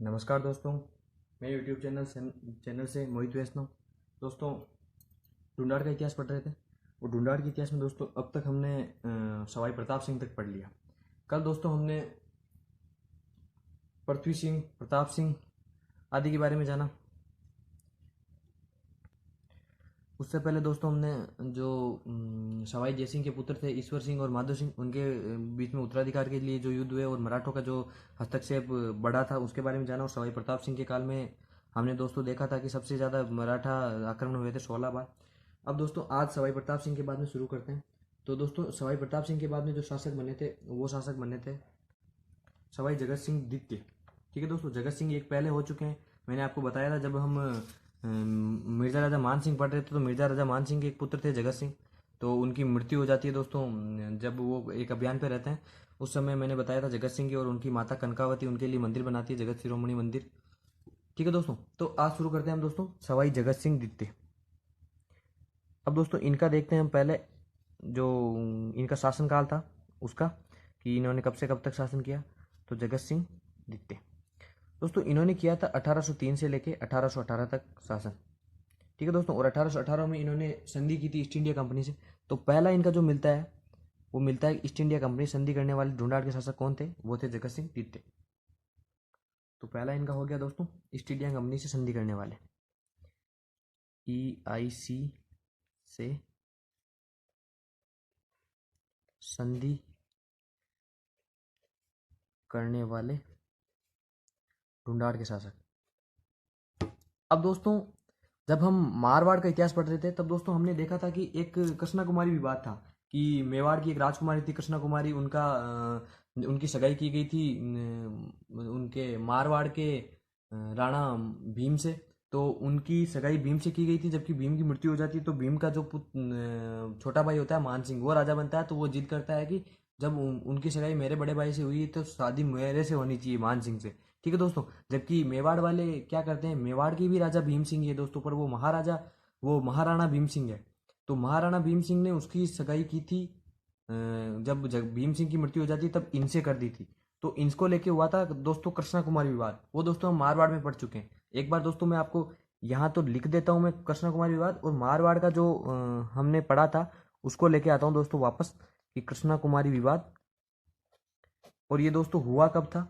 नमस्कार दोस्तों, मैं यूट्यूब चैनल से मोहित वैष्णव। दोस्तों, ढूंढाड़ का इतिहास पढ़ रहे थे और ढूंढाड़ के इतिहास में दोस्तों अब तक हमने सवाई प्रताप सिंह तक पढ़ लिया। कल दोस्तों हमने पृथ्वी सिंह, प्रताप सिंह आदि के बारे में जाना। उससे पहले दोस्तों हमने जो सवाई जयसिंह के पुत्र थे ईश्वर सिंह और माधव सिंह, उनके बीच में उत्तराधिकार के लिए जो युद्ध हुए और मराठों का जो हस्तक्षेप बढ़ा था उसके बारे में जाना। और सवाई प्रताप सिंह के काल में हमने दोस्तों देखा था कि सबसे ज़्यादा मराठा आक्रमण हुए थे 16 बार। अब दोस्तों आज सवाई प्रताप सिंह के बाद में शुरू करते हैं। तो दोस्तों सवाई प्रताप सिंह के बाद में जो शासक बने थे वो शासक बने थे सवाई जगत सिंह द्वितीय। ठीक है दोस्तों, जगत सिंह एक पहले हो चुके हैं। मैंने आपको बताया था जब हम मिर्जा राजा मान सिंह पढ़ रहे थे तो मिर्जा राजा मान सिंह के एक पुत्र थे जगत सिंह, तो उनकी मृत्यु हो जाती है दोस्तों जब वो एक अभियान पे रहते हैं। उस समय मैंने बताया था जगत सिंह की और उनकी माता कनकावती उनके लिए मंदिर बनाती है, जगत शिरोमणि मंदिर। ठीक है दोस्तों, तो आज शुरू करते हैं हम दोस्तों सवाई जगत सिंह द्वितीय। अब दोस्तों इनका देखते हैं हम पहले जो इनका शासनकाल था उसका, कि इन्होंने कब से कब तक शासन किया। तो जगत सिंह द्वितीय दोस्तों इन्होंने किया था 1803 से लेके 1818 तक शासन। ठीक है दोस्तों, और 1818 में इन्होंने संधि की थी ईस्ट इंडिया कंपनी से। तो पहला इनका जो मिलता है वो मिलता है ईस्ट इंडिया कंपनी संधि करने वाले ढूंढाड़ के शासक कौन थे, वो थे जगत सिंह द्वितीय। तो पहला इनका हो गया दोस्तों ईस्ट इंडिया कंपनी से संधि करने वाले, EIC से संधि करने वाले ढूंढाड़ के शासक। अब दोस्तों जब हम मारवाड़ का इतिहास पढ़ रहे थे तब दोस्तों हमने देखा था कि एक कृष्णा कुमारी विवाद था कि मेवाड़ की एक राजकुमारी थी कृष्णा कुमारी, उनकी सगाई की गई थी उनके मारवाड़ के राणा भीम से। तो उनकी सगाई भीम से की गई थी, जबकि भीम की मृत्यु हो जाती है तो भीम का जो छोटा भाई होता है मान सिंह वो राजा बनता है। तो वो जिद करता है कि जब उनकी सगाई मेरे बड़े भाई से हुई तो शादी मेरे से होनी चाहिए, मान सिंह से। ठीक है दोस्तों, जबकि मेवाड़ वाले क्या करते हैं, मेवाड़ के भी राजा भीम सिंह है दोस्तों, पर वो महाराणा भीम सिंह है। तो महाराणा भीम सिंह ने उसकी सगाई की थी जब भीम सिंह की मृत्यु हो जाती तब इनसे कर दी थी। तो इनको लेके हुआ था दोस्तों कृष्णा कुमारी विवाद, वो दोस्तों हम मारवाड़ में पढ़ चुके हैं। एक बार दोस्तों मैं आपको यहाँ तो लिख देता हूँ मैं कृष्णा कुमारी विवाद, और मारवाड़ का जो हमने पढ़ा था उसको लेके आता हूँ दोस्तों वापस, कि कृष्णा कुमारी विवाद। और ये दोस्तों हुआ कब था,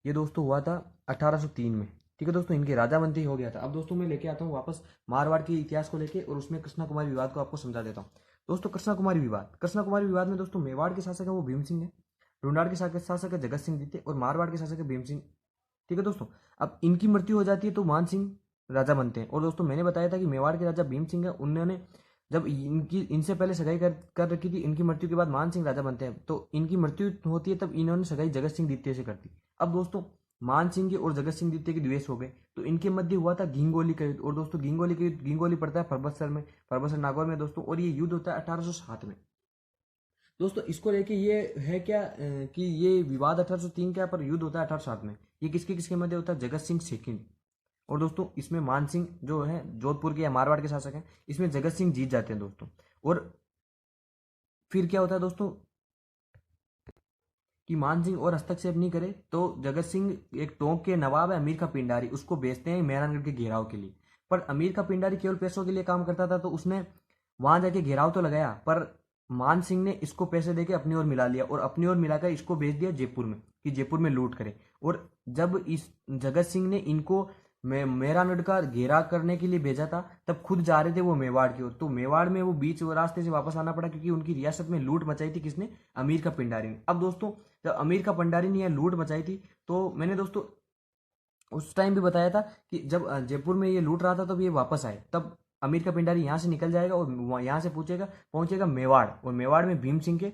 ये दोस्तों हुआ था 1803 में। ठीक है दोस्तों, इनके राजा बनते ही हो गया था। अब दोस्तों मैं लेके आता हूँ वापस मारवाड़ के इतिहास को लेके और उसमें कृष्णा कुमारी विवाद को आपको समझा देता हूँ। दोस्तों कृष्णा कुमारी विवाद में दोस्तों मेवाड़ के शासक है वो भीम सिंह है, ढूंढाड़ के शासक है जगत सिंह द्वितीय और मारवाड़ के शासक है भीम सिंह। ठीक है दोस्तों, अब इनकी मृत्यु हो जाती है तो मान सिंह राजा बनते हैं। और दोस्तों मैंने बताया था कि मेवाड़ के राजा भीम सिंह है, उन्होंने जब इनकी इनसे पहले सगाई कर रखी थी, इनकी मृत्यु के बाद मान सिंह राजा बनते हैं। तो इनकी मृत्यु होती है तब इन्होंने सगाई जगत सिंह द्वितीय से कर दी। अब दोस्तों मान सिंह के और जगत सिंह द्वितीय के द्वेष हो गए, तो इनके मध्य हुआ था घिंगोली का युद्ध। और दोस्तों घिंगोली पड़ता है परबतसर में, परबतसर नागौर में दोस्तों, और ये युद्ध होता है 1807 में। दोस्तों इसको लेके ये है क्या कि ये विवाद 1803 का, पर युद्ध होता है 1807 में। ये किसके किसके मध्य होता है, जगत सिंह सेकंड। और दोस्तों इसमें मान सिंह जो है जोधपुर के या मारवाड़ के शासक हैं, इसमें जगत सिंह जीत जाते हैं दोस्तों। और फिर क्या होता है दोस्तों कि मान सिंह और हस्तक्षेप नहीं करे तो जगत सिंह एक टोंक के नवाब है अमीर का पिंडारी, उसको बेचते हैं मेहरानगढ़ के घेराव के लिए। पर अमीर का पिंडारी केवल पैसों के लिए काम करता था, तो उसने वहां जाके घेराव तो लगाया, पर मान सिंह ने इसको पैसे देके अपनी ओर मिला लिया और अपनी ओर मिलाकर इसको भेज दिया जयपुर में कि जयपुर में लूट करे। और जब इस जगत सिंह ने इनको मेहरानगढ़ का घेरा करने के लिए भेजा था तब खुद जा रहे थे वो मेवाड़ की ओर, तो मेवाड़ में वो बीच रास्ते से वापस आना पड़ा क्योंकि उनकी रियासत में लूट मचाई थी किसने, अमीर का पिंडारी ने। अब दोस्तों जब अमीर का भंडारी ने यह लूट मचाई थी, तो मैंने दोस्तों उस टाइम भी बताया था कि जब जयपुर में ये लूट रहा था तब ये वापस आए, तब अमीर का पिंडारी यहाँ से निकल जाएगा और यहाँ से पहुंचेगा मेवाड़, और मेवाड़ में भीम सिंह के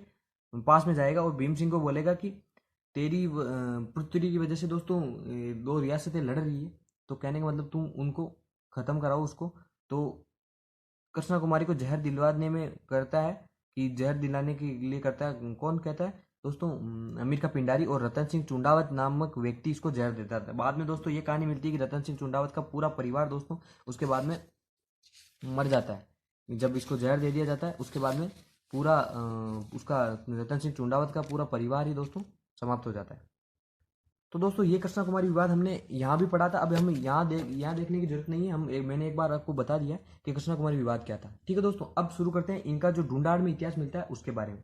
पास में जाएगा और भीम सिंह को बोलेगा कि तेरी पुत्री की वजह से दोस्तों दो रियासतें लड़ रही है, तो कहने का मतलब तुम उनको खत्म कराओ उसको। तो कृष्णा कुमारी को जहर दिलवाने में करता है, कि जहर दिलाने के लिए करता है, कौन कहता है दोस्तों, अमीर का पिंडारी। और रतन सिंह चुंडावत नामक व्यक्ति इसको जहर देता था। बाद में दोस्तों ये कहानी मिलती है कि रतन सिंह चुंडावत का पूरा परिवार दोस्तों उसके बाद में मर जाता है। जब इसको जहर दे दिया जाता है उसके बाद में पूरा उसका रतन सिंह चुंडावत का पूरा परिवार ही दोस्तों समाप्त हो जाता है। तो दोस्तों ये कृष्णा कुमारी विवाद हमने यहाँ भी पढ़ा था। अब हम यहाँ देखने की जरूरत नहीं है, मैंने एक बार आपको बता दिया कि कृष्णा कुमारी विवाद क्या था। ठीक है दोस्तों, अब शुरू करते हैं इनका जो ढूंढाड़ में इतिहास मिलता है उसके बारे में।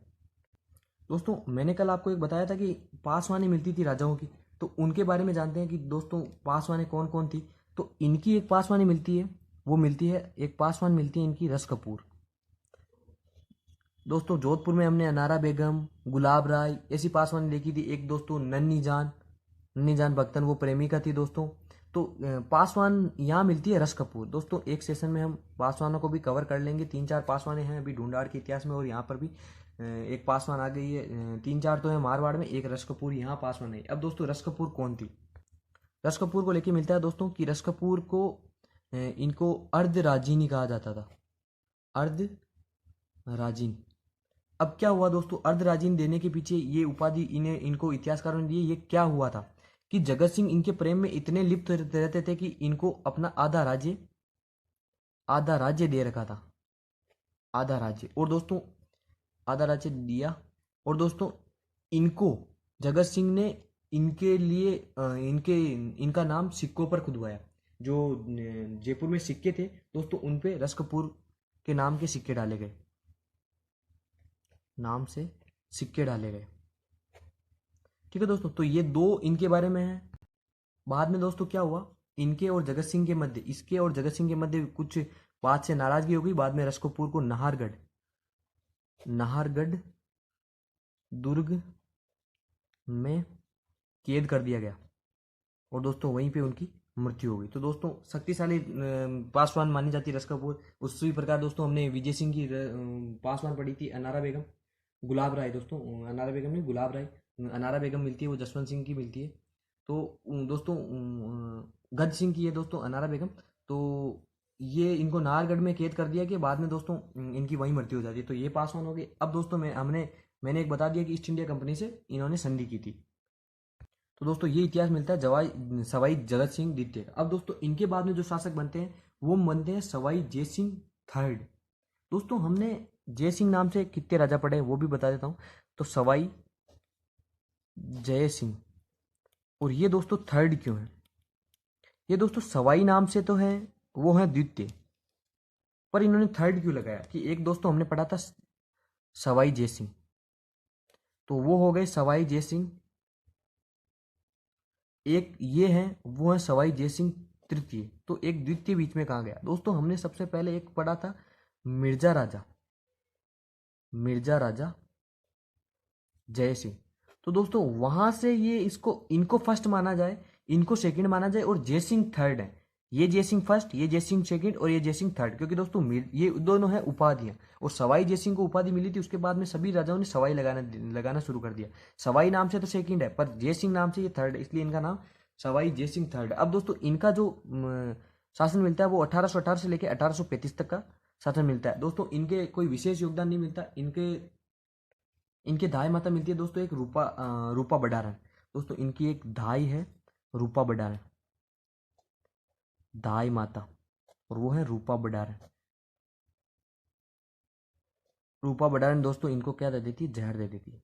दोस्तों मैंने कल आपको एक बताया था कि पासवानी मिलती थी राजाओं की, तो उनके बारे में जानते हैं कि दोस्तों पासवानी कौन कौन थी। तो इनकी एक पासवानी मिलती है, वो मिलती है, एक पासवान मिलती है इनकी रस कपूर। दोस्तों जोधपुर में हमने अनारा बेगम, गुलाब राय ऐसी पासवानी देखी थी। एक दोस्तों नन्नी जान भक्तन, वो प्रेमिका थी दोस्तों। तो पासवान यहाँ मिलती है रस कपूर। दोस्तों एक सेशन में हम पासवानों को भी कवर कर लेंगे। 3-4 पासवाने हैं अभी ढूंढाड़ के इतिहास में, और यहाँ पर भी एक पासवान आ गई है। 3-4 तो है मारवाड़ में, एक रस कपूर यहाँ पासवान है। अब दोस्तों रस कपूर कौन थी? रस कपूर को लेके मिलता है दोस्तों कि रस कपूर को इनको अर्ध राजीनी कहा जाता था। अर्ध राजीन। अब क्या हुआ दोस्तों, अर्धराजीन देने के पीछे ये उपाधि इनको इतिहासकारों ने दी। ये क्या हुआ था कि जगत सिंह इनके प्रेम में इतने लिप्त रहते थे कि इनको अपना आधा राज्य दे रखा था। आधा राज्य, और दोस्तों आधा राज्य दिया। और दोस्तों इनको जगत सिंह ने इनके लिए इनका नाम सिक्कों पर खुदवाया। जो जयपुर में सिक्के थे दोस्तों, उन पे रस कपूर के नाम के सिक्के डाले गए, नाम से सिक्के डाले गए। ठीक है दोस्तों, तो ये दो इनके बारे में है। बाद में दोस्तों क्या हुआ, इनके और जगत सिंह के मध्य, इसके और जगत सिंह के मध्य कुछ बात से नाराजगी हो गई। बाद में रस कपूर को नाहरगढ़ दुर्ग में कैद कर दिया गया, और दोस्तों वहीं पे उनकी मृत्यु हो गई। तो दोस्तों शक्तिशाली पासवान मानी जाती है रस कपूर। उसी प्रकार दोस्तों हमने विजय सिंह की पासवान पढ़ी थी, अनारा बेगम, गुलाब राय। दोस्तों अनारा बेगम नहीं, गुलाब राय। अनारा बेगम मिलती है, वो जसवंत सिंह की मिलती है। तो दोस्तों गज सिंह की है दोस्तों अनारा बेगम। तो ये इनको नाहरगढ़ में कैद कर दिया कि बाद में दोस्तों इनकी वहीं मृत्यु हो जाती है। तो ये पास ऑन हो गई। अब दोस्तों मैंने एक बता दिया कि ईस्ट इंडिया कंपनी से इन्होंने संधि की थी। तो दोस्तों ये इतिहास मिलता है सवाई जगत सिंह द्वितीय का। अब दोस्तों इनके बाद में जो शासक बनते हैं वो बनते हैं सवाई जय सिंह थर्ड। दोस्तों हमने जय सिंह नाम से कितने राजा पढ़े वो भी बता देता हूं। तो सवाई जय सिंह, और ये दोस्तों थर्ड क्यों है? ये दोस्तों सवाई नाम से तो है, वो है द्वितीय, पर इन्होंने थर्ड क्यों लगाया? कि एक दोस्तों हमने पढ़ा था सवाई जय सिंह, तो वो हो गए सवाई जय सिंह। एक ये है, वो है सवाई जय सिंह तृतीय। तो एक द्वितीय बीच में कहाँ गया? दोस्तों हमने सबसे पहले एक पढ़ा था मिर्जा राजा जय सिंह। तो दोस्तों वहां से ये इनको फर्स्ट माना जाए, इनको सेकंड माना जाए, और जय सिंह थर्ड है। ये जय सिंह फर्स्ट, ये जय सिंह सेकंड, और ये जय सिंह थर्ड। क्योंकि दोस्तों ये दोनों है उपाधियां, और सवाई जय सिंह को उपाधि मिली थी, उसके बाद में सभी राजाओं ने सवाई लगाना शुरू कर दिया। सवाई नाम से तो सेकंड है, पर जय सिंह नाम से ये थर्ड है, इसलिए इनका नाम सवाई जय सिंह थर्ड। अब दोस्तों इनका जो शासन मिलता है वो 1818 से लेकर 1835 तक का शासन मिलता है। दोस्तों इनके कोई विशेष योगदान नहीं मिलता। इनके दाई माता मिलती है दोस्तों एक रूपा बडारन। दोस्तों इनकी एक दाई है रूपा बडारन, दाई माता, और वो है रूपा बडारन। रूपा बडारन दोस्तों इनको क्या दे देती है? जहर दे देती है।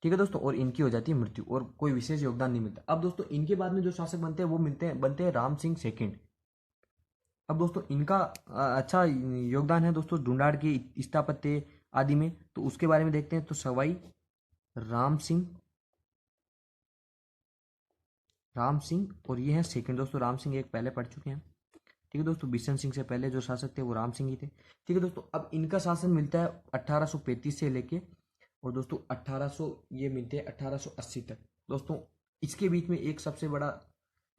ठीक है दोस्तों, और इनकी हो जाती है मृत्यु, और कोई विशेष योगदान नहीं मिलता। अब दोस्तों इनके बाद में जो शासक बनते हैं वो बनते हैं राम सिंह सेकंड। अब दोस्तों इनका अच्छा योगदान है दोस्तों ढूंढाड़ की स्थापत्य आदि में, तो उसके बारे में देखते हैं। तो सवाई राम सिंह और ये है सेकंड। दोस्तों राम सिंह एक पहले पढ़ चुके हैं। ठीक है दोस्तों, बिशन सिंह से पहले जो शासक थे वो राम सिंह ही थे। ठीक है दोस्तों, अब इनका शासन मिलता है 1835 से लेके, और दोस्तों 1800 ये मिलते हैं 1880 तक। दोस्तों इसके बीच में एक सबसे बड़ा,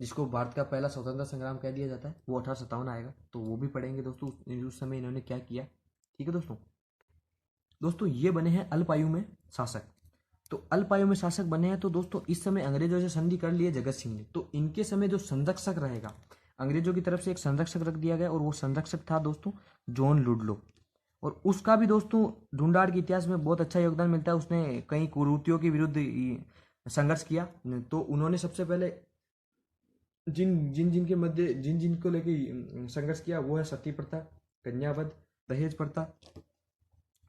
जिसको भारत का पहला स्वतंत्रता संग्राम कह दिया जाता है, वो 1857 आएगा, तो वो भी पढ़ेंगे दोस्तों उस समय इन्होंने क्या किया। ठीक है दोस्तों ये बने हैं अल्पायु में शासक। तो अल्पायु में शासक बने हैं, तो दोस्तों इस समय अंग्रेजों से संधि कर लिए जगत सिंह ने। तो इनके समय जो संरक्षक रहेगा, अंग्रेजों की तरफ से एक संरक्षक रख दिया गया, और वो संरक्षक था दोस्तों जॉन लुडलो। और उसका भी दोस्तों ढूंढाड़ के इतिहास में बहुत अच्छा योगदान मिलता है। उसने कई कुरीतियों के विरुद्ध संघर्ष किया। तो उन्होंने सबसे पहले जिन को लेके संघर्ष किया वो है सती प्रथा, कन्यावध, दहेज प्रथा,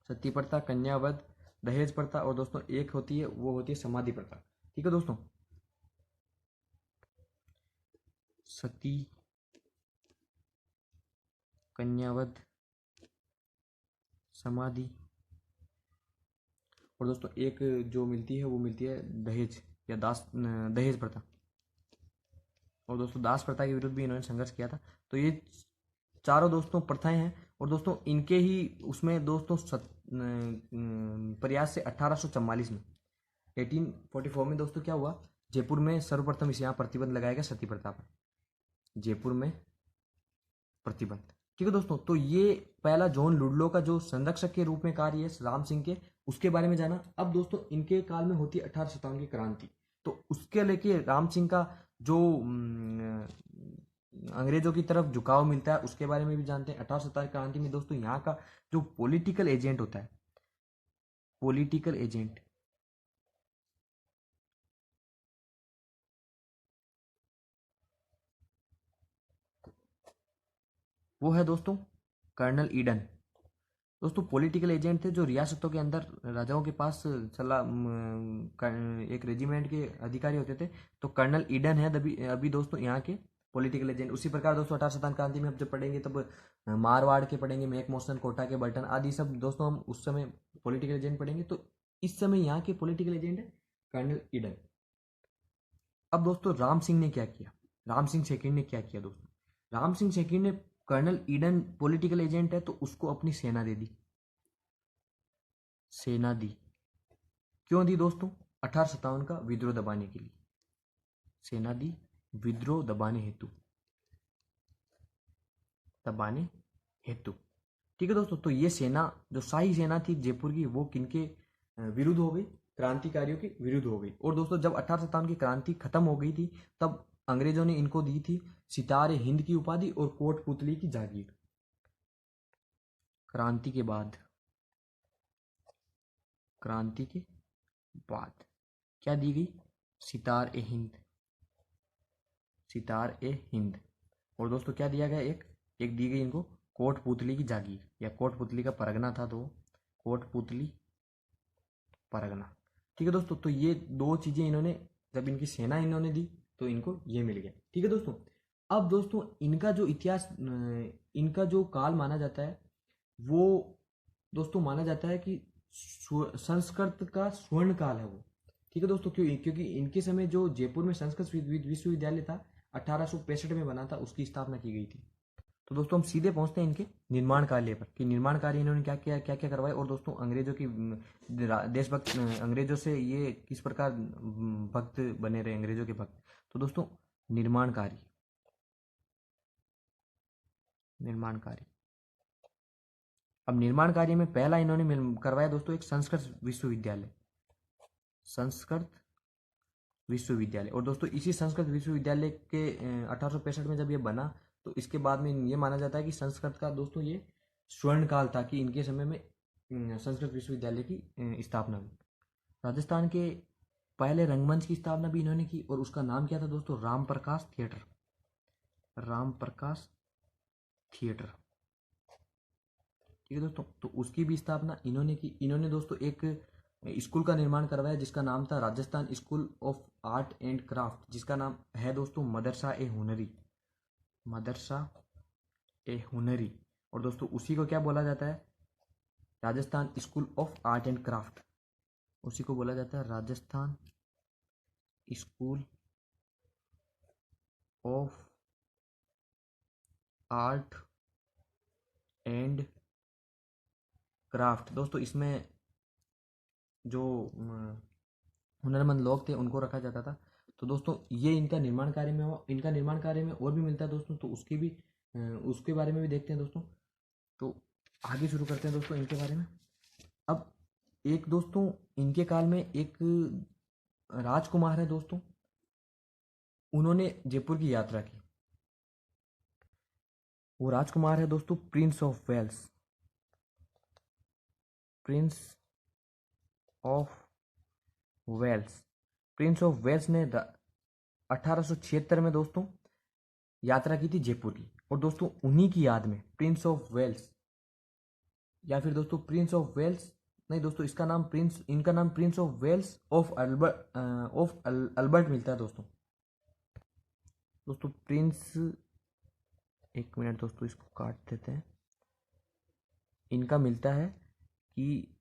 सती प्रथा, कन्यावध, दहेज प्रथा, और दोस्तों एक होती है वो होती है समाधि प्रथा। ठीक है दोस्तों। सती, कन्यावध, समाधि, और दोस्तों एक जो मिलती है वो मिलती है दहेज या दहेज प्रथा। और दोस्तों दास प्रथा के विरुद्ध भी इन्होंने संघर्ष किया था। तो ये चारों दोस्तों प्रथाएं हैं। और दोस्तों इनके ही उसमें दोस्तों प्रयास से 1844 में 1844 में दोस्तों क्या हुआ, जयपुर में सर्वप्रथम इस यहाँ प्रतिबंध लगाया गया सती प्रथा पर। जयपुर में प्रतिबंध, ठीक है दोस्तों। तो ये पहला जॉन लुडलो का जो संरक्षक के रूप में कार्य है राम सिंह के, उसके बारे में जाना। अब दोस्तों इनके काल में होती है 1857 की क्रांति। तो उसके लेके राम सिंह का जो अंग्रेजों की तरफ झुकाव मिलता है उसके बारे में भी जानते हैं। 1857 क्रांति में दोस्तों यहाँ का जो पॉलिटिकल एजेंट होता है, पॉलिटिकल एजेंट, वो है दोस्तों कर्नल ईडन। दोस्तों पॉलिटिकल एजेंट थे जो रियासतों के अंदर राजाओं के पास एक रेजिमेंट के अधिकारी होते थे। तो कर्नल ईडन है अभी अभी दोस्तों यहाँ के पॉलिटिकल एजेंट। उसी प्रकार दोस्तों 1857 क्रांति में हम जब पढ़ेंगे तब मारवाड़ के पढ़ेंगे, मैक मोहसन, कोटा के बर्टन आदि सब दोस्तों हम उस समय पॉलिटिकल एजेंट पढ़ेंगे। तो इस समय यहाँ के पॉलिटिकल एजेंट है कर्नल ईडन। अब दोस्तों राम सिंह ने क्या किया, राम सिंह सेकंड ने क्या किया दोस्तों, राम सिंह सेकंड ने कर्नल ईडन पॉलिटिकल एजेंट है तो उसको अपनी सेना दे दी, सेना दी। क्यों दी दोस्तों, 1857 का विद्रोह दबाने के लिए सेना दी, विद्रोह दबाने हेतु, दबाने हेतु, ठीक है दोस्तों। तो ये सेना जो शाही सेना थी जयपुर की वो किनके विरुद्ध हो गई, क्रांतिकारियों के विरुद्ध हो गई। और दोस्तों जब 1857 की क्रांति खत्म हो गई थी तब अंग्रेजों ने इनको दी थी सितारे हिंद की उपाधि और कोटपुतली की जागीर। क्रांति के बाद, क्रांति के बाद क्या दी गई, सितार ए हिंद, सितार ए हिंद। और दोस्तों क्या दिया गया, एक दी गई इनको कोटपुतली की जागीर, या कोटपुतली का परगना था तो कोटपुतली परगना, ठीक है दोस्तों। तो ये दो चीजें इन्होंने जब इनकी सेना इन्होंने दी तो इनको ये मिल गया, ठीक है दोस्तों। अब दोस्तों इनका जो इतिहास, इनका जो काल माना जाता है वो दोस्तों माना जाता है कि संस्कृत का स्वर्ण काल है वो, ठीक है दोस्तों। क्योंकि इनके समय जो जयपुर में संस्कृत विश्वविद्यालय था 1865 में बना था, उसकी स्थापना की गई थी। तो दोस्तों हम सीधे पहुंचते हैं इनके निर्माण कार्य पर कि निर्माण कार्य इन्होंने क्या किया, क्या क्या करवाया। और दोस्तों अंग्रेजों की देशभक्त, अंग्रेजों से ये किस प्रकार भक्त बने रहे, अंग्रेजों के भक्त। तो दोस्तों निर्माण कार्य, निर्माण कार्य, अब निर्माण कार्य में पहला इन्होंने करवाया दोस्तों एक संस्कृत विश्वविद्यालय, संस्कृत विश्वविद्यालय। और दोस्तों इसी संस्कृत विश्वविद्यालय के 1865 में जब ये बना तो इसके बाद में ये माना जाता है कि संस्कृत का दोस्तों ये स्वर्ण काल था कि इनके समय में संस्कृत विश्वविद्यालय की स्थापना हुई। राजस्थान के पहले रंगमंच की स्थापना भी इन्होंने की और उसका नाम क्या था दोस्तों, राम प्रकाश थिएटर, राम प्रकाश थिएटर, ठीक है दोस्तों। तो उसकी भी स्थापना इन्होंने की। इन्होंने दोस्तों एक स्कूल का निर्माण करवाया जिसका नाम था Rajasthan school of art and craft, जिसका नाम है दोस्तों मदरसा ए हुनरी, मदरसा ए हुनरी। और दोस्तों उसी को क्या बोला जाता है, Rajasthan school of art and craft, उसी को बोला जाता है Rajasthan school of art and craft. दोस्तों इसमें जो हुनरमंद लोग थे उनको रखा जाता था। तो दोस्तों ये इनका निर्माण कार्य में हुआ। इनका निर्माण कार्य में और भी मिलता है दोस्तों, तो उसकी भी उसके बारे में भी देखते हैं दोस्तों। तो आगे शुरू करते हैं दोस्तों इनके बारे में। अब एक दोस्तों इनके काल में एक राजकुमार है दोस्तों, उन्होंने जयपुर की यात्रा की। वो राजकुमार है दोस्तों Prince of Wales, Prince of Wales. Prince of Wales ने 1876 में दोस्तों यात्रा की थी जयपुर की। और दोस्तों उन्हीं की याद में प्रिंस ऑफ वेल्स या फिर दोस्तों प्रिंस ऑफ वेल्स नहीं दोस्तों, इसका नाम प्रिंस, इनका नाम Prince of Wales of Albert मिलता है दोस्तों। दोस्तों प्रिंस, एक मिनट दोस्तों इसको काट देते हैं। इनका मिलता है कि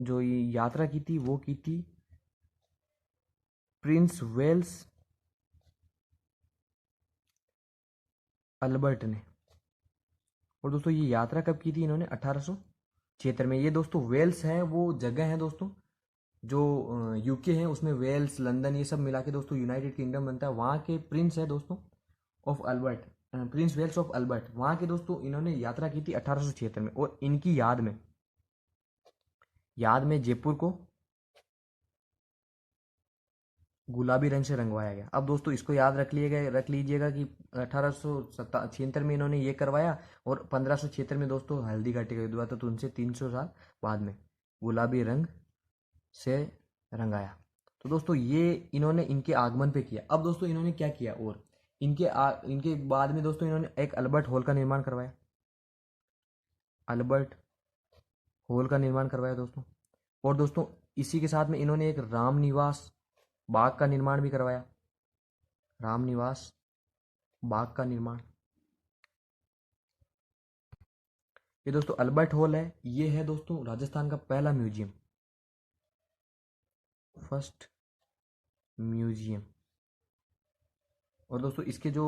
जो ये यात्रा की थी वो की थी प्रिंस वेल्स अल्बर्ट ने। और दोस्तों ये यात्रा कब की थी इन्होंने? 1876 में। ये दोस्तों वेल्स है वो जगह है दोस्तों, जो यूके है उसमें वेल्स, लंदन, ये सब मिला के दोस्तों यूनाइटेड किंगडम बनता है। वहाँ के प्रिंस है दोस्तों of Albert, Prince Wales of Albert, वहाँ के दोस्तों इन्होंने यात्रा की थी 1876 में। और इनकी याद में जयपुर को गुलाबी रंग से रंगवाया गया। अब दोस्तों इसको याद रख लीजिएगा कि 1876 में इन्होंने ये करवाया, और 1576 में दोस्तों हल्दी घाटी का युद्ध हुआ था, तो उनसे 300 साल बाद में गुलाबी रंग से रंगाया। तो दोस्तों ये इन्होंने इनके आगमन पे किया। अब दोस्तों इन्होंने क्या किया, और इनके बाद में दोस्तों इन्होंने एक अल्बर्ट हॉल का निर्माण करवाया, अल्बर्ट हॉल का निर्माण करवाया दोस्तों। और दोस्तों इसी के साथ में इन्होंने एक रामनिवास बाग का निर्माण भी करवाया, रामनिवास बाग का निर्माण। ये दोस्तों अल्बर्ट हॉल है, ये है दोस्तों राजस्थान का पहला म्यूजियम, फर्स्ट म्यूजियम। और दोस्तों इसके जो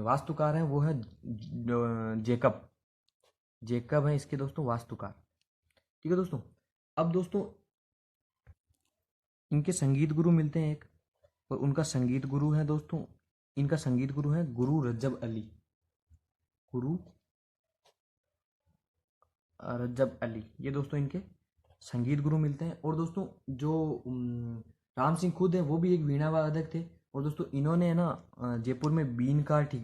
वास्तुकार हैं वो है जेकब, जेकब है इसके दोस्तों वास्तुकार। ठीक है दोस्तों। अब दोस्तों इनके संगीत गुरु मिलते हैं एक, और उनका संगीत गुरु है दोस्तों, इनका संगीत गुरु है गुरु रज्जब अली, गुरु रज्जब अली, ये दोस्तों इनके संगीत गुरु मिलते हैं। और दोस्तों जो राम सिंह खुद है वो भी एक वीणा वादक थे। और दोस्तों इन्होंने है ना जयपुर में बीनकार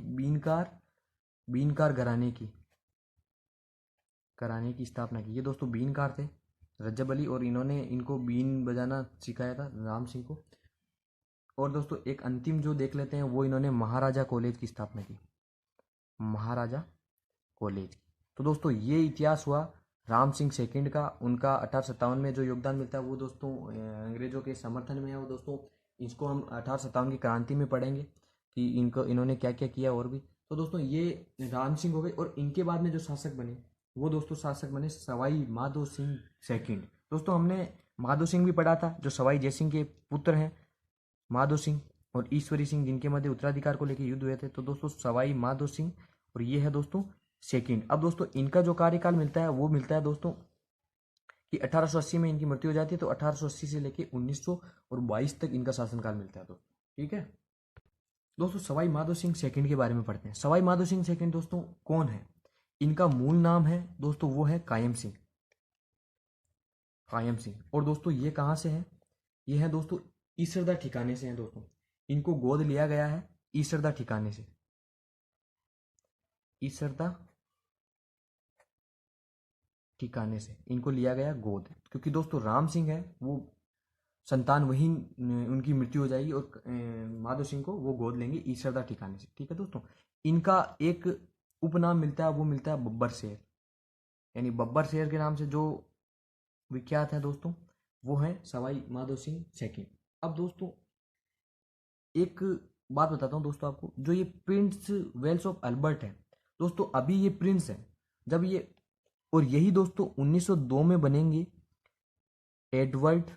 घराने की स्थापना की। ये दोस्तों बीनकार थे रज्जब अली, और इन्होंने इनको बीन बजाना सिखाया था राम सिंह को। और दोस्तों एक अंतिम जो देख लेते हैं, वो इन्होंने महाराजा कॉलेज की स्थापना की, महाराजा कॉलेज। तो दोस्तों ये इतिहास हुआ राम सिंह सेकंड का। उनका 1857 में जो योगदान मिलता है वो दोस्तों अंग्रेजों के समर्थन में है। वो दोस्तों इसको हम 1857 की क्रांति में पढ़ेंगे कि इन्होंने क्या क्या किया और भी। तो दोस्तों ये राम सिंह हो गए, और इनके बाद में जो शासक बने वो दोस्तों शासक बने सवाई माधो सिंह सेकंड। दोस्तों हमने माधो सिंह भी पढ़ा था, जो सवाई जयसिंह के पुत्र हैं, माधो सिंह और ईश्वरी सिंह, जिनके मध्य उत्तराधिकार को लेकर युद्ध हुए थे। तो दोस्तों सवाई माधो सिंह, और ये है दोस्तों सेकंड। अब दोस्तों इनका जो कार्यकाल मिलता है वो मिलता है दोस्तों कि 1880 में इनकी मृत्यु हो जाती है, तो 1880 से लेकर 1922 तक इनका शासनकाल मिलता है दोस्तों। ठीक है दोस्तों, सवाई माधो सिंह सेकंड के बारे में पढ़ते हैं। सवाई माधो सिंह सेकंड दोस्तों कौन है? इनका मूल नाम है दोस्तों वो है कायम सिंह, कायम सिंह। और दोस्तों ये कहाँ से है? ये है दोस्तों ईसरदा ठिकाने से है दोस्तों। इनको गोद लिया गया है ईसरदा ठिकाने से, ईसरदा ठिकाने से इनको लिया गया गोद, क्योंकि दोस्तों राम सिंह है वो संतान वहीं उनकी मृत्यु हो जाएगी, और माधो सिंह को वो गोद लेंगे ईसरदा ठिकाने से। ठीक है दोस्तों, इनका एक उपनाम मिलता है, वो मिलता है बब्बर शेर, यानी बब्बर शेर के नाम से जो विख्यात है दोस्तों वो है सवाई माधो सिंह सेकंड। अब दोस्तों एक बात बताता हूँ दोस्तों आपको, जो ये प्रिंस वेल्स ऑफ अल्बर्ट है दोस्तों, अभी ये प्रिंस है जब ये, और यही दोस्तों 1902 में बनेंगे एडवर्ड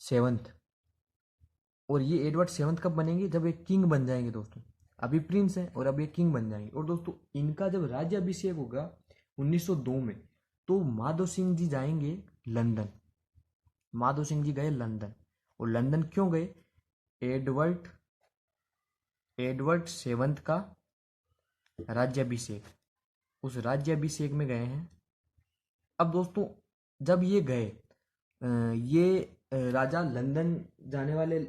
सेवंथ। और ये एडवर्ड सेवंथ कब बनेंगे? जब एक किंग बन जाएंगे दोस्तों। अभी प्रिंस हैं और अब ये किंग बन जाएंगे। और दोस्तों इनका जब राज्याभिषेक होगा 1902 में, तो माधो सिंह जी जाएंगे लंदन। माधो सिंह जी गए लंदन, और लंदन क्यों गए? एडवर्ड सेवंथ का राज्याभिषेक, उस राज्याभिषेक में गए हैं। अब दोस्तों जब ये गए, ये राजा लंदन जाने वाले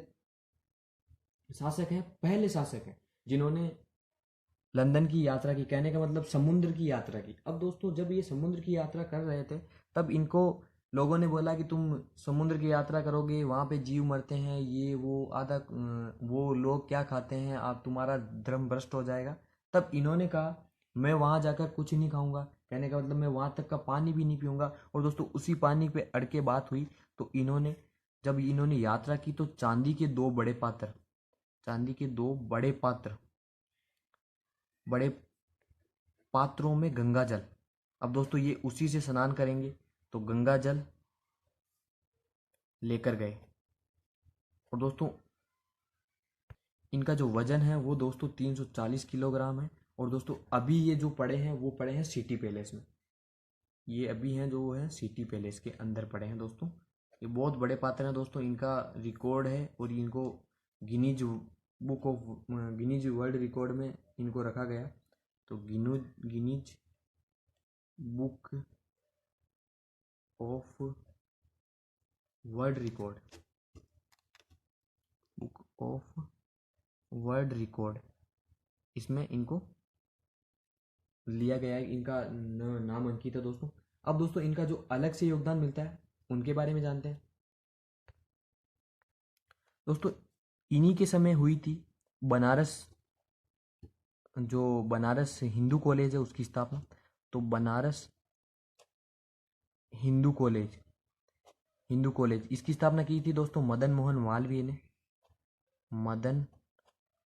शासक हैं, पहले शासक हैं जिन्होंने लंदन की यात्रा की, कहने का मतलब समुद्र की यात्रा की। अब दोस्तों जब ये समुद्र की यात्रा कर रहे थे, तब इनको लोगों ने बोला कि तुम समुद्र की यात्रा करोगे, वहाँ पे जीव मरते हैं, ये वो आधा वो लोग क्या खाते हैं, आप तुम्हारा धर्म भ्रष्ट हो जाएगा। तब इन्होंने कहा मैं वहां जाकर कुछ नहीं खाऊंगा, कहने का मतलब मैं वहां तक का पानी भी नहीं पीऊंगा। और दोस्तों उसी पानी पे अड़ के बात हुई, तो इन्होंने जब इन्होंने यात्रा की तो चांदी के दो बड़े पात्रों में गंगा जल, अब दोस्तों ये उसी से स्नान करेंगे, तो गंगा जल लेकर गए। और दोस्तों इनका जो वजन है वो दोस्तों 340 किलोग्राम है। और दोस्तों अभी ये जो पड़े हैं वो पड़े हैं सिटी पैलेस में, ये अभी हैं जो है सिटी पैलेस के अंदर पड़े हैं दोस्तों। ये बहुत बड़े पात्र हैं दोस्तों, इनका रिकॉर्ड है और इनको Guinness book of Guinness world record में इनको रखा गया। तो Guinness book of world record book of world record इसमें इनको लिया गया है, इनका नाम अंकित है दोस्तों। अब दोस्तों इनका जो अलग से योगदान मिलता है उनके बारे में जानते हैं दोस्तों। इन्हीं के समय हुई थी बनारस, जो बनारस हिंदू कॉलेज है उसकी स्थापना। तो बनारस हिंदू कॉलेज इसकी स्थापना की थी दोस्तों मदन मोहन मालवीय ने। मदन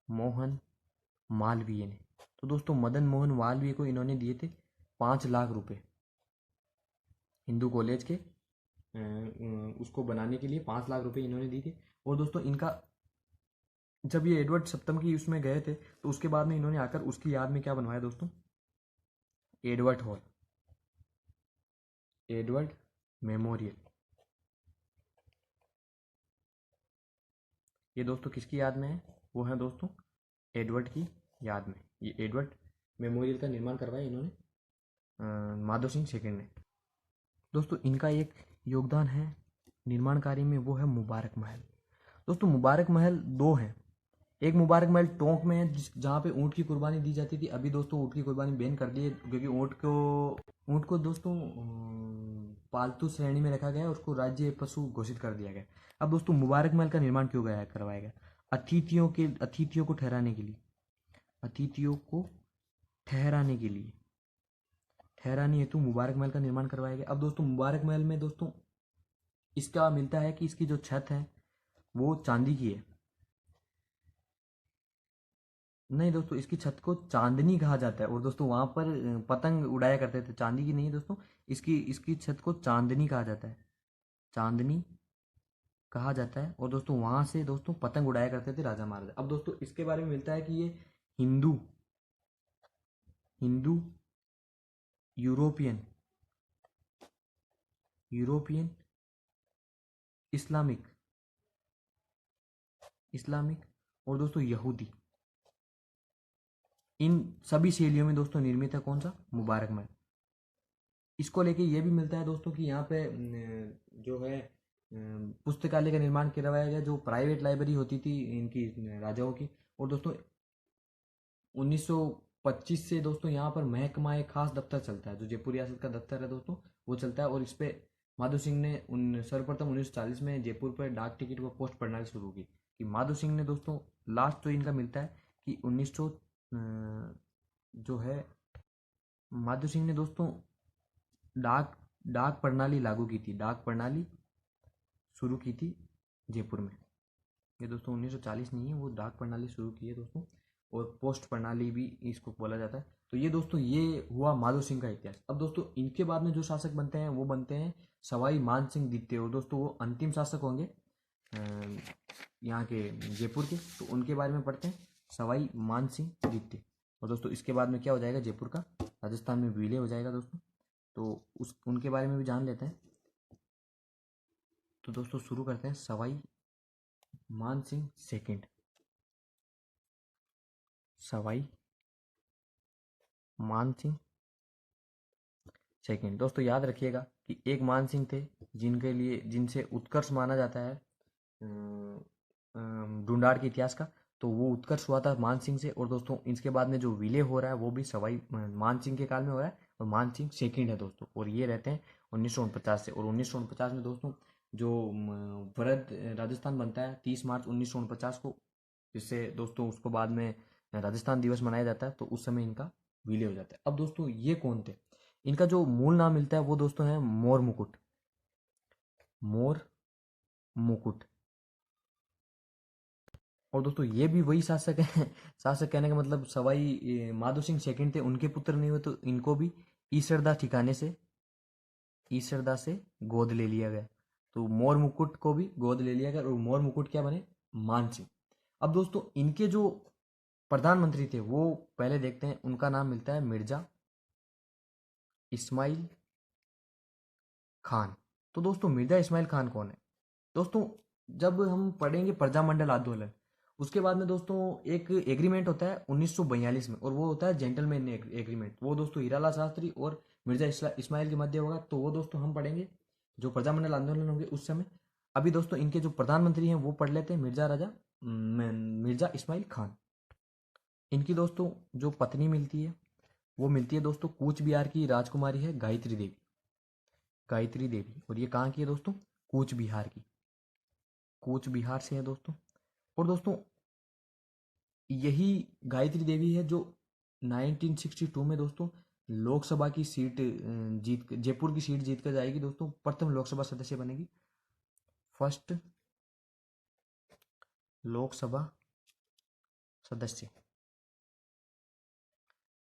मोहन मालवीय ने। तो दोस्तों मदन मोहन मालवीय को इन्होंने दिए थे 5 लाख रुपए हिंदू कॉलेज के उसको बनाने के लिए 5 लाख रुपए इन्होंने दिए थे। और दोस्तों इनका जब ये एडवर्ड सप्तम की उसमें गए थे तो उसके बाद में इन्होंने आकर उसकी याद में क्या बनवाया दोस्तों, एडवर्ड हॉल, एडवर्ड मेमोरियल। ये दोस्तों किसकी याद में है, वो है दोस्तों एडवर्ड की याद में। ये एडवर्ड मेमोरियल का निर्माण करवाया इन्होंने माधव सिंह सेकंड ने। दोस्तों इनका एक योगदान है निर्माण कार्य में, वो है मुबारक महल। दोस्तों मुबारक महल दो हैं, एक मुबारक महल टोंक में है जहाँ पे ऊँट की कुर्बानी दी जाती थी। अभी दोस्तों ऊँट की कुर्बानी बैन कर दी है क्योंकि ऊँट को दोस्तों पालतू श्रेणी में रखा गया है, उसको राज्य पशु घोषित कर दिया गया। अब दोस्तों मुबारक महल का निर्माण क्यों करवाया गया, अतिथियों को ठहराने के लिए, अतिथियों को ठहराने हेतु मुबारक महल का निर्माण करवाया गया। अब दोस्तों मुबारक महल में दोस्तों इसका मिलता है कि इसकी जो छत है वो चांदी की है। नहीं दोस्तों इसकी छत को चांदनी कहा जाता है, और दोस्तों वहां पर पतंग उड़ाया करते थे, चांदी की नहीं है दोस्तों। इसकी इसकी छत को चांदनी कहा जाता है, चांदनी कहा जाता है। और दोस्तों वहां से दोस्तों पतंग उड़ाया करते थे राजा महाराजा। अब दोस्तों इसके बारे में मिलता है कि ये Hindu Hindu European European Islamic और दोस्तों यहूदी, इन सभी शैलियों में दोस्तों निर्मित है कौन सा, मुबारक महल। इसको लेके ये भी मिलता है दोस्तों कि यहाँ पे जो है पुस्तकालय का निर्माण करवाया गया, जो प्राइवेट लाइब्रेरी होती थी इनकी राजाओं की। और दोस्तों 1925 से दोस्तों यहाँ पर महकमा एक खास दफ्तर चलता है, जो जयपुर रियासत का दफ्तर है दोस्तों वो चलता है। और इस पे माधो सिंह ने सर्वप्रथम 1940 में जयपुर पर डाक टिकट व पोस्ट प्रणाली शुरू की। कि माधो सिंह ने दोस्तों लास्ट तो इनका मिलता है कि 1900 जो है माधो सिंह ने दोस्तों डाक डाक प्रणाली लागू की थी, डाक प्रणाली शुरू की थी जयपुर में। ये दोस्तों 1940 नहीं है, वो डाक प्रणाली शुरू की है दोस्तों, और पोस्ट प्रणाली भी इसको बोला जाता है। तो ये दोस्तों ये हुआ माधो सिंह का इतिहास। अब दोस्तों इनके बाद में जो शासक बनते हैं वो बनते हैं सवाई मान सिंह द्वितीय, और दोस्तों वो अंतिम शासक होंगे यहाँ के जयपुर के। तो उनके बारे में पढ़ते हैं, सवाई मान सिंह द्वितीय। और दोस्तों इसके बाद में क्या हो जाएगा, जयपुर का राजस्थान में विलय हो जाएगा दोस्तों। तो उनके बारे में भी जान लेते हैं। तो दोस्तों शुरू करते हैं, सवाई मान सिंह सेकंड, सवाई मान सिंह सेकंड। दोस्तों याद रखिएगा कि एक मान सिंह थे जिनसे उत्कर्ष माना जाता है ढूंढाड़ के इतिहास का। तो वो उत्कर्ष हुआ था मान सिंह से। और दोस्तों इसके बाद में जो विलय हो रहा है वो भी सवाई मान सिंह के काल में हो रहा है, और मान सिंह सेकंड है दोस्तों। और ये रहते हैं 1949 से। और 1949 में दोस्तों जो वृद्ध राजस्थान बनता है 30 मार्च 1949 को, जिससे दोस्तों उसको बाद में राजस्थान दिवस मनाया जाता है। तो उस समय इनका विलय हो जाता है। अब दोस्तों ये कौन थे? इनका जो मूल नाम मिलता है वो दोस्तों है मोर मुकुट। मोर मुकुट। और दोस्तों ये भी वही शासक है शासक कहने का मतलब सवाई माधो सिंह सेकंड थे, उनके पुत्र नहीं हुए तो इनको भी ईसरदा ठिकाने से, ईसरदा से गोद ले लिया गया। तो मोर मुकुट को भी गोद ले लिया गया और मोर मुकुट क्या बने? मान सिंह। अब दोस्तों इनके जो प्रधानमंत्री थे वो पहले देखते हैं, उनका नाम मिलता है मिर्जा इस्माइल खान। तो दोस्तों मिर्जा इस्माइल खान कौन है? दोस्तों जब हम पढ़ेंगे प्रजामंडल आंदोलन, उसके बाद में दोस्तों एक एग्रीमेंट होता है 1942 में, और वो होता है जेंटलमैन एग्रीमेंट। वो दोस्तों हीरालाल शास्त्री और मिर्जा इस्माइल के मध्य होगा। तो वो दोस्तों हम पढ़ेंगे जो प्रजामंडल आंदोलन होंगे उस समय। अभी दोस्तों इनके जो प्रधानमंत्री हैं वो पढ़ लेते हैं, मिर्जा इस्माइल खान। इनकी दोस्तों जो पत्नी मिलती है वो मिलती है दोस्तों कूच बिहार की राजकुमारी है गायत्री देवी। गायत्री देवी, और ये कहाँ की है दोस्तों? कूच बिहार की। कूच बिहार से है दोस्तों। और दोस्तों यही गायत्री देवी है जो 1962 में दोस्तों लोकसभा की सीट जयपुर की सीट जीत कर जाएगी दोस्तों, प्रथम लोकसभा सदस्य बनेगी। फर्स्ट लोकसभा सदस्य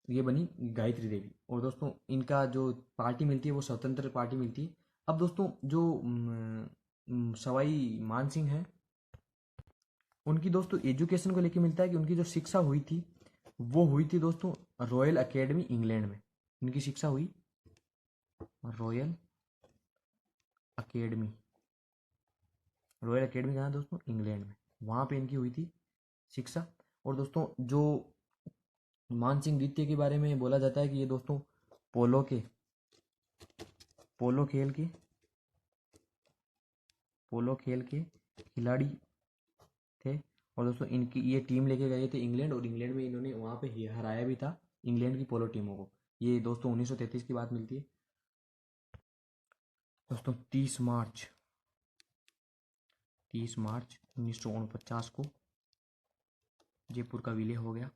ये बनी गायत्री देवी। और दोस्तों इनका जो पार्टी मिलती है वो स्वतंत्र पार्टी मिलती है। अब दोस्तों जो सवाई मान सिंह है, उनकी दोस्तों एजुकेशन को लेके मिलता है कि उनकी जो शिक्षा हुई थी वो हुई थी दोस्तों रॉयल एकेडमी इंग्लैंड में। इनकी शिक्षा हुई रॉयल एकेडमी। रॉयल एकेडमी कहाँ है दोस्तों? इंग्लैंड में। वहाँ पे इनकी हुई थी शिक्षा। और दोस्तों जो मान सिंह द्वितीय के बारे में बोला जाता है कि ये दोस्तों पोलो के पोलो खेल के पोलो खेल के खिलाड़ी थे। और दोस्तों इनकी ये टीम लेके गए थे इंग्लैंड, और इंग्लैंड में इन्होंने वहाँ पे हराया भी था इंग्लैंड की पोलो टीमों को। ये दोस्तों 1933 की बात मिलती है। दोस्तों 30 मार्च 1949 को जयपुर का विलय हो गया।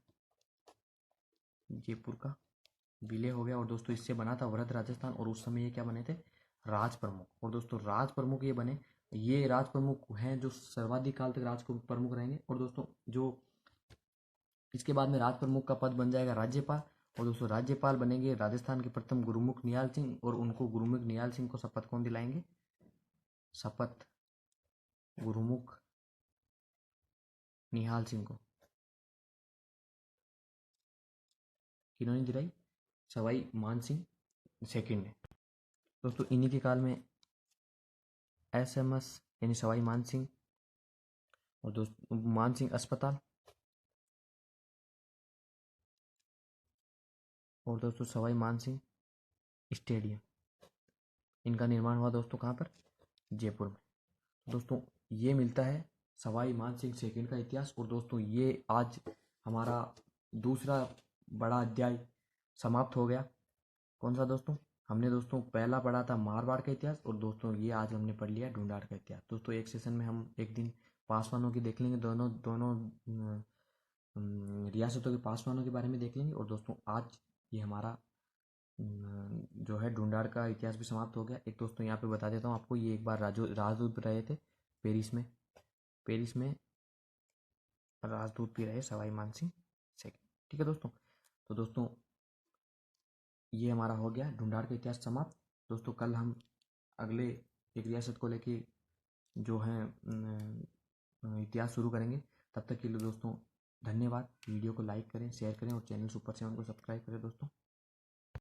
जयपुर का विलय हो गया। और दोस्तों इससे बना था वृहद राजस्थान, और उस समय ये क्या बने थे? राज प्रमुख। और दोस्तों राज प्रमुख ये बने, ये राज प्रमुख हैं जो सर्वाधिक काल तक राज प्रमुख रहेंगे। और दोस्तों जो इसके बाद में राज प्रमुख का पद बन जाएगा राज्यपाल। और दोस्तों राज्यपाल बनेंगे राजस्थान के प्रथम गुरुमुख निहाल सिंह, और उनको गुरुमुख निहाल सिंह को शपथ कौन दिलाएंगे? शपथ गुरुमुख निहाल सिंह को किन्होंने दिलाई? सवाई मान सिंह सेकंड ने। दोस्तों इन्हीं के काल में SMS यानी सवाई मान सिंह, और दोस्तों मान सिंह अस्पताल, और दोस्तों सवाई मान सिंह स्टेडियम, इनका निर्माण हुआ दोस्तों कहाँ पर? जयपुर में। दोस्तों ये मिलता है सवाई मान सिंह सेकंड का इतिहास। और दोस्तों ये आज हमारा दूसरा बड़ा अध्याय समाप्त हो गया। कौन सा दोस्तों? हमने दोस्तों पहला पढ़ा था मारवाड़ का इतिहास, और दोस्तों ये आज हमने पढ़ लिया ढूंढाड़ का इतिहास। दोस्तों एक सेशन में हम एक दिन पासवानों की देख लेंगे, दोनों दोनों रियासतों के पासवानों के बारे में देख लेंगे। और दोस्तों आज ये हमारा जो है ढूंढाड़ का इतिहास भी समाप्त हो गया। एक दोस्तों यहाँ पे बता देता हूँ आपको, ये एक बार राजदूत रहे थे पेरिस में राजदूत भी रहे सवाई मान सिंह सेकंड। ठीक है दोस्तों। तो दोस्तों ये हमारा हो गया ढूंढाड़ का इतिहास समाप्त। दोस्तों कल हम अगले एक रियासत को लेके जो है इतिहास शुरू करेंगे। तब तक के लिए दोस्तों धन्यवाद। वीडियो को लाइक करें, शेयर करें, और चैनल सुपर 7 को सब्सक्राइब करें दोस्तों।